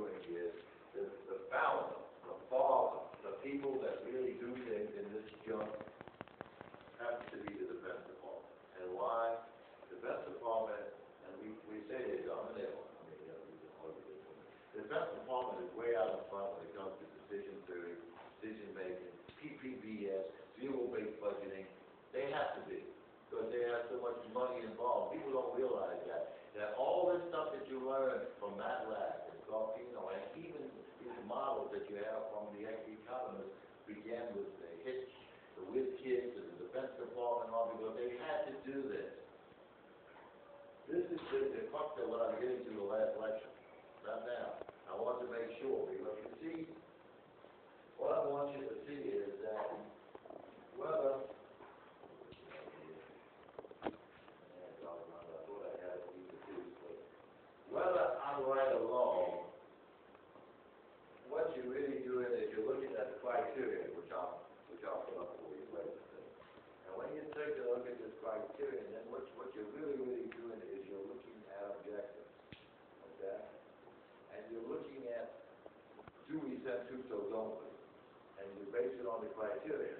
doing is the founder, the father, the people that really do things in this junk have to be the Defense Department. And why? The Defense Department, and we say they dominate. I mean, you know, we can argue this one. The Defense Department is way out in front when it comes to decision theory, decision making, PPBS, zero-based budgeting. They have to be, because they have so much money involved. People don't realize that all this stuff that you learn from MATLAB and Garfino, and even these models that you have from the economists began with the HITCH, the WIZ kids, and the Defense Department, all because they had to do this. This is the crux of what I'm getting to the last lecture. Right now, I want to make sure, because you see, what I want you to see is that whether I'm right or wrong, what you're really doing is you're looking at the criteria, which I'll put up for you later. And when you take a look at this criteria, then what you're really doing is you're looking at objectives, okay? And you're looking at, do we send troops or don't we? And you base it on the criteria.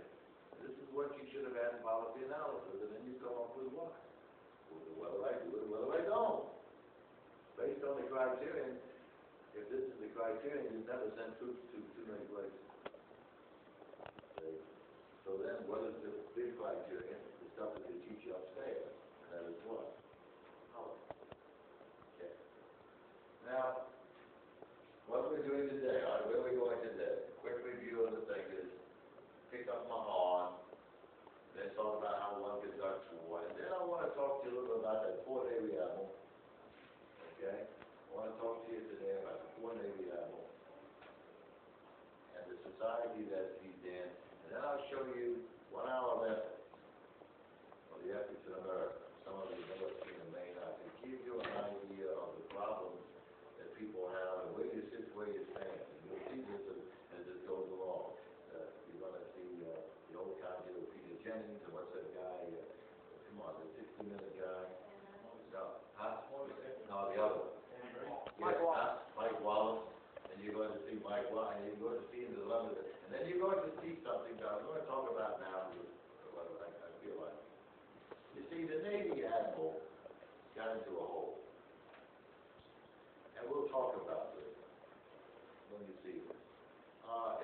This is what you should have had in policy analysis, and then you come up with why. Whether I do it, whether I don't. Based on the criterion, if this is the criterion, you never send troops to too many places. Okay. So then, what is the big criterion? The stuff that they teach you upstairs, and that is what? Color. Okay. Now, what we're doing today, all right, where are we going today? Quick review of the thing is pick up my horn, then talk about how one conducts war, and then I want to talk to you a little bit about that Fort Navy Admiral. Okay? I want to talk to you today about the Fort Navy Admiral and the society that he's in, and then I'll show you 1 hour left of the efforts in America. Some of you may have seen the main eye to give you an idea of the problems that people have and where you sit, where you stand. And you'll see this as it goes along. You're going to see the old copy of Peter Jennings, and what's that guy? Come on, the 60-minute guy. No, huh? No, the other one. Mike Wallace. Mike Wallace. And you're going to see Mike Wallace, and you're going to see him the love of it. And then you're going to see something that I'm going to talk about now, what I feel like. You see, the Navy Admiral got into a hole. And we'll talk about this when you see this.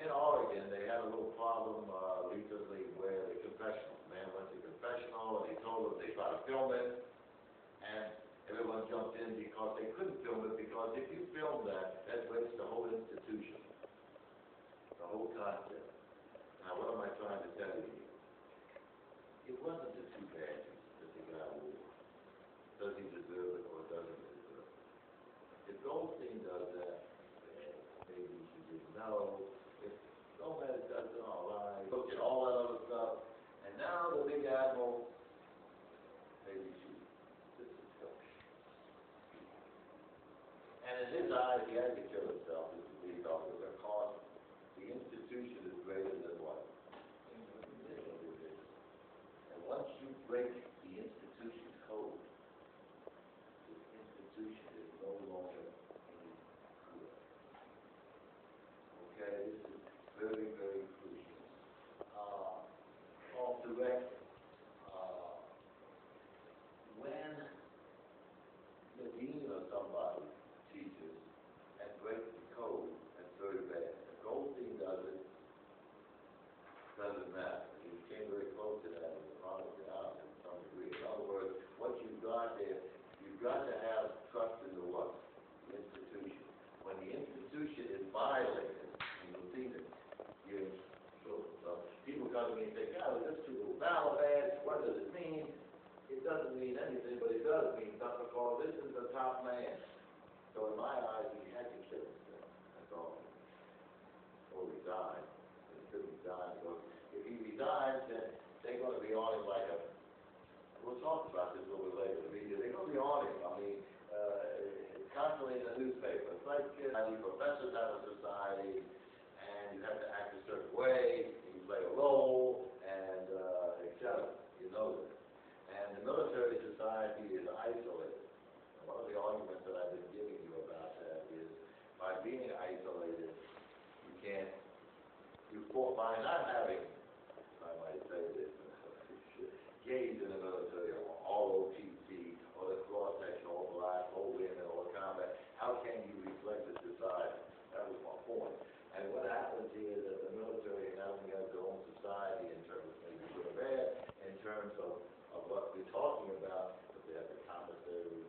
In Oregon, they had a little problem recently where the confessional, man went to confessional, and they told them they tried to film it, and everyone jumped in because they couldn't film it, because if you film that breaks the whole institution, the whole concept. Now, what am I trying to tell you? It wasn't the two badges that the guy wore. Does he deserve it or doesn't he deserve it? If Goldstein does that, maybe he didn't know. If Gomez does it, all right. Look at all that other stuff. And now the big admiral, maybe this is filthy. And in his eyes, he had to kill himself. This is what he thought was a cause. The institution is greater than what? And once you break the institution's code, the institution is no longer any good. Okay, this is very, very crucial. Off the record, when the dean or somebody teaches and breaks the code, that's very bad. If Goldstein does it, doesn't matter. He came very close to that and followed it out in some degree. In other words, what you've got there, you've got to have trust in the what? The institution. When the institution is violated, and you'll see that you're in trouble. So people come to me and say, God, this is a battle badge. What does it mean? It doesn't mean anything, but it does mean something, because this is the top man. So in my eyes, he had to kill himself. That's all. Or resign. He could resign. So if he resigns, then they're going to be on him like a. We'll talk about this a little bit later. They're going to be on him. I mean, constantly in the newspaper. It's like professors have a society, and you have to act a certain way, and you play a role, and etc. You know that. And the military society is isolated. And one of the arguments that I've been giving you about that is, by being terms of what we're talking about, but they have the commissary,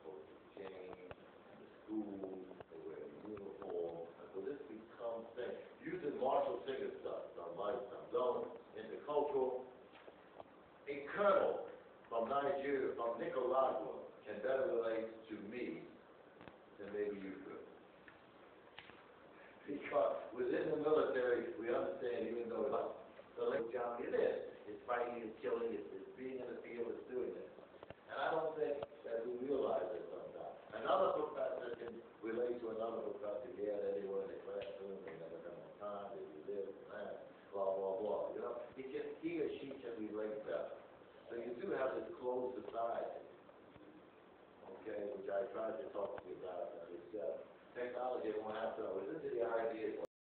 supposed to change, and the schools, they wear a uniform, and so this becomes thing. Using Marshall Singer stuff, some lights, some going, intercultural. A colonel from Nigeria, from Nicaragua, can better relate to me than maybe you could. Because within the military, we understand, even though the late job it is. It's fighting, it's killing, it's being in the field, it's doing it. And I don't think that we realize it sometimes. Another professor can relate to another professor, yeah, that they were in the classroom, they never come on time, they do this and that, blah, blah, blah. You know, he or she can relate better. So you do have this closed society, okay, which I tried to talk to you about, and I said, technology won't have to, it's into the idea